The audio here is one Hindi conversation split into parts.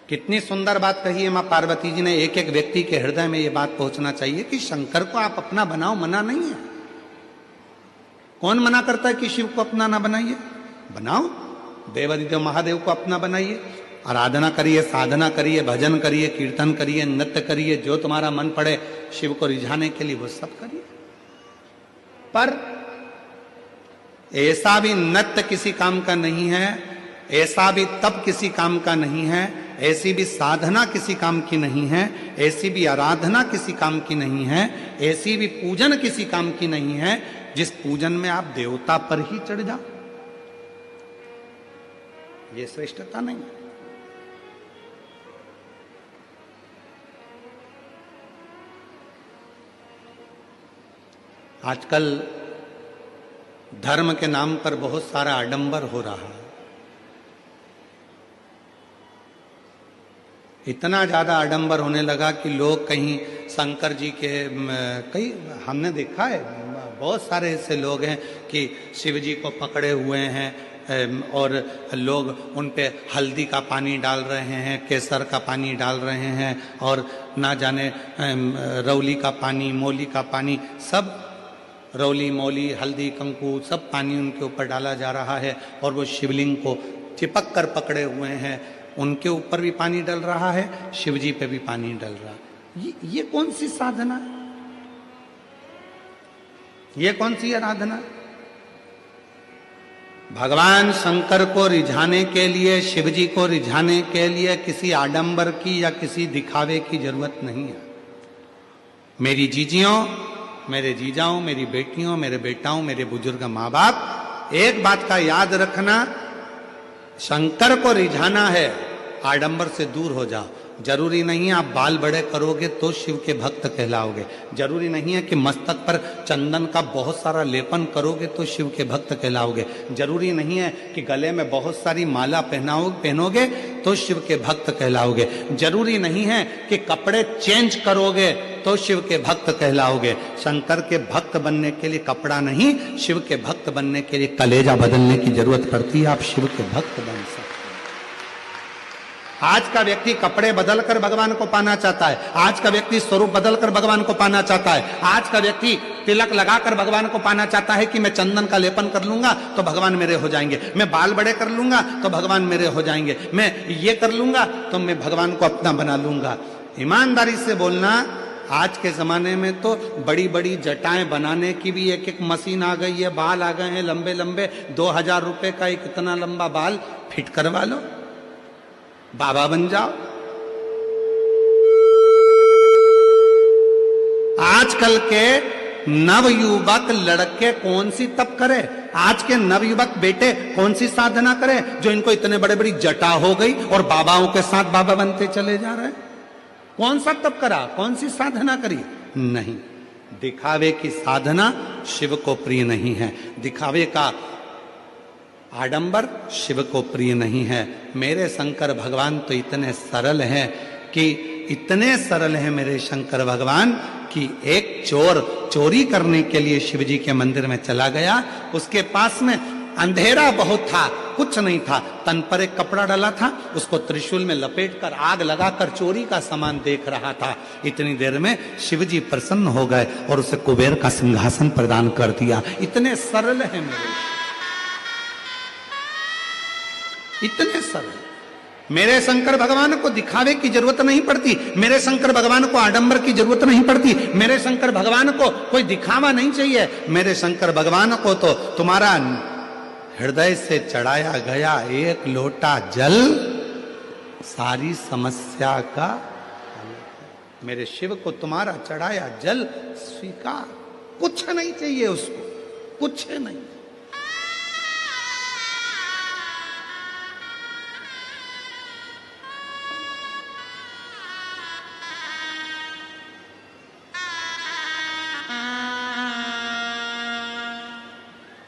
कितनी सुंदर बात कही है मां पार्वती जी ने। एक एक व्यक्ति के हृदय में यह बात पहुंचना चाहिए कि शंकर को आप अपना बनाओ, मना नहीं है। कौन मना करता है कि शिव को अपना ना बनाइए? बनाओ, देवादिदेव महादेव को अपना बनाइए, आराधना करिए, साधना करिए, भजन करिए, कीर्तन करिए, नृत्य करिए, जो तुम्हारा मन पड़े शिव को रिझाने के लिए वो सब करिए। पर ऐसा भी नृत्य किसी काम का नहीं है, ऐसा भी तप किसी काम का नहीं है, ऐसी भी साधना किसी काम की नहीं है, ऐसी भी आराधना किसी काम की नहीं है, ऐसी भी पूजन किसी काम की नहीं है जिस पूजन में आप देवता पर ही चढ़ जाओ। ये श्रेष्ठता नहीं है। आजकल धर्म के नाम पर बहुत सारा आडंबर हो रहा है। इतना ज्यादा आडंबर होने लगा कि लोग कहीं शंकर जी के कई हमने देखा है, बहुत सारे ऐसे लोग हैं कि शिव जी को पकड़े हुए हैं और लोग उन पे हल्दी का पानी डाल रहे हैं, केसर का पानी डाल रहे हैं और ना जाने रौली का पानी, मौली का पानी, सब रौली, मौली, हल्दी, कंकु सब पानी उनके ऊपर डाला जा रहा है और वो शिवलिंग को चिपक कर पकड़े हुए हैं। उनके ऊपर भी पानी डल रहा है, शिव जी पे भी पानी डल रहा है। ये कौन सी साधना? ये कौन सी आराधना? भगवान शंकर को रिझाने के लिए, शिव जी को रिझाने के लिए किसी आडंबर की या किसी दिखावे की जरूरत नहीं है। मेरी जीजियों, मेरे जीजाओं, मेरी बेटियों, मेरे बेटाओं, मेरे बुजुर्ग माँ बाप, एक बात का याद रखना, शंकर को रिझाना है, आडंबर से दूर हो जाओ। जरूरी नहीं है आप बाल बड़े करोगे तो शिव के भक्त कहलाओगे, जरूरी नहीं है कि मस्तक पर चंदन का बहुत सारा लेपन करोगे तो शिव के भक्त कहलाओगे, जरूरी नहीं है कि गले में बहुत सारी माला पहनोगे तो शिव के भक्त कहलाओगे, जरूरी नहीं है कि कपड़े चेंज करोगे तो शिव के भक्त कहलाओगे। शंकर के भक्त बनने के लिए कपड़ा नहीं, शिव के भक्त बनने के लिए कलेजा बदलने की जरूरत पड़ती है। आप शिव के भक्त बन सकते। आज का व्यक्ति कपड़े बदलकर भगवान को पाना चाहता है, आज का व्यक्ति स्वरूप बदलकर भगवान को पाना चाहता है, आज का व्यक्ति तिलक लगाकर भगवान को पाना चाहता है कि मैं चंदन का लेपन कर लूंगा तो भगवान मेरे हो जाएंगे, मैं बाल बड़े कर लूंगा तो भगवान मेरे हो जाएंगे, मैं ये कर लूंगा तो मैं भगवान को अपना बना लूंगा। ईमानदारी से बोलना, आज के जमाने में तो बड़ी बड़ी जटाएं बनाने की भी एक एक मशीन आ गई है, बाल आ गए हैं लंबे लंबे, 2000 रुपए का एक इतना लंबा बाल फिट करवा लो, बाबा बन जाओ। आजकल के नवयुवक लड़के कौन सी तप करे, आज के नवयुवक बेटे कौन सी साधना करे जो इनको इतने बड़े बड़ी जटा हो गई और बाबाओं के साथ बाबा बनते चले जा रहे हैं? कौन सा तप करा, कौन सी साधना करी? नहीं, दिखावे की साधना शिव को प्रिय नहीं है, दिखावे का आडंबर शिव को प्रिय नहीं है। मेरे शंकर भगवान तो इतने सरल हैं कि इतने सरल हैं मेरे शंकर भगवान कि एक चोर चोरी करने के लिए शिव जी के मंदिर में चला गया, उसके पास में अंधेरा बहुत था, कुछ नहीं था, तन पर एक कपड़ा डाला था, उसको त्रिशूल में लपेटकर आग लगाकर चोरी का सामान देख रहा था। इतनी देर में शिव जी प्रसन्न हो गए और उसे कुबेर का सिंहासन प्रदान कर दिया। इतने सरल है मेरे, इतने सरल। मेरे शंकर भगवान को दिखावे की जरूरत नहीं पड़ती, मेरे शंकर भगवान को आडंबर की जरूरत नहीं पड़ती, मेरे शंकर भगवान को कोई दिखावा नहीं चाहिए। मेरे शंकर भगवान को तो तुम्हारा हृदय से चढ़ाया गया एक लोटा जल सारी समस्या का, मेरे शिव को तुम्हारा चढ़ाया जल स्वीकार, कुछ नहीं चाहिए उसको, कुछ नहीं।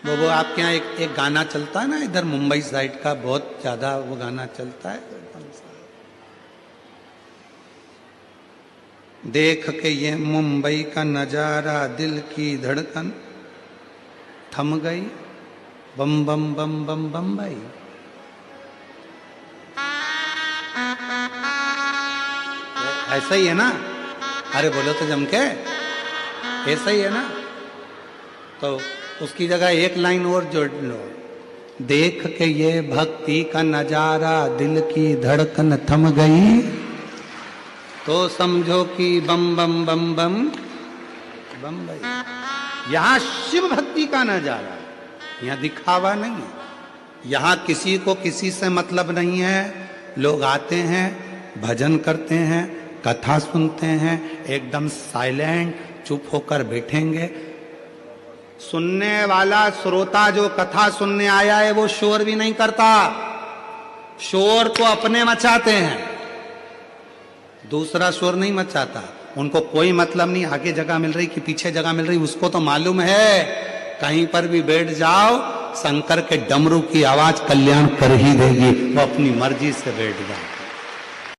वो आपके यहाँ एक गाना चलता है ना, इधर मुंबई साइड का बहुत ज्यादा वो गाना चलता है, देख के ये मुंबई का नजारा दिल की धड़कन थम गई, बम बम बम बम बम्बई। ऐसा ही है ना? अरे बोलो तो जम के, ऐसा ही है ना? तो उसकी जगह एक लाइन और जोड़ लो, देख के ये भक्ति का नजारा दिल की धड़कन थम गई, तो समझो कि बम बम बम बम बम भाई। यहां शिव भक्ति का नजारा, यहां दिखावा नहीं है, यहां किसी को किसी से मतलब नहीं है। लोग आते हैं, भजन करते हैं, कथा सुनते हैं, एकदम साइलेंट चुप होकर बैठेंगे। सुनने वाला श्रोता जो कथा सुनने आया है वो शोर भी नहीं करता, शोर तो अपने मचाते हैं, दूसरा शोर नहीं मचाता। उनको कोई मतलब नहीं आगे जगह मिल रही कि पीछे जगह मिल रही, उसको तो मालूम है कहीं पर भी बैठ जाओ शंकर के डमरू की आवाज कल्याण कर ही देगी, वो अपनी मर्जी से बैठ जाए।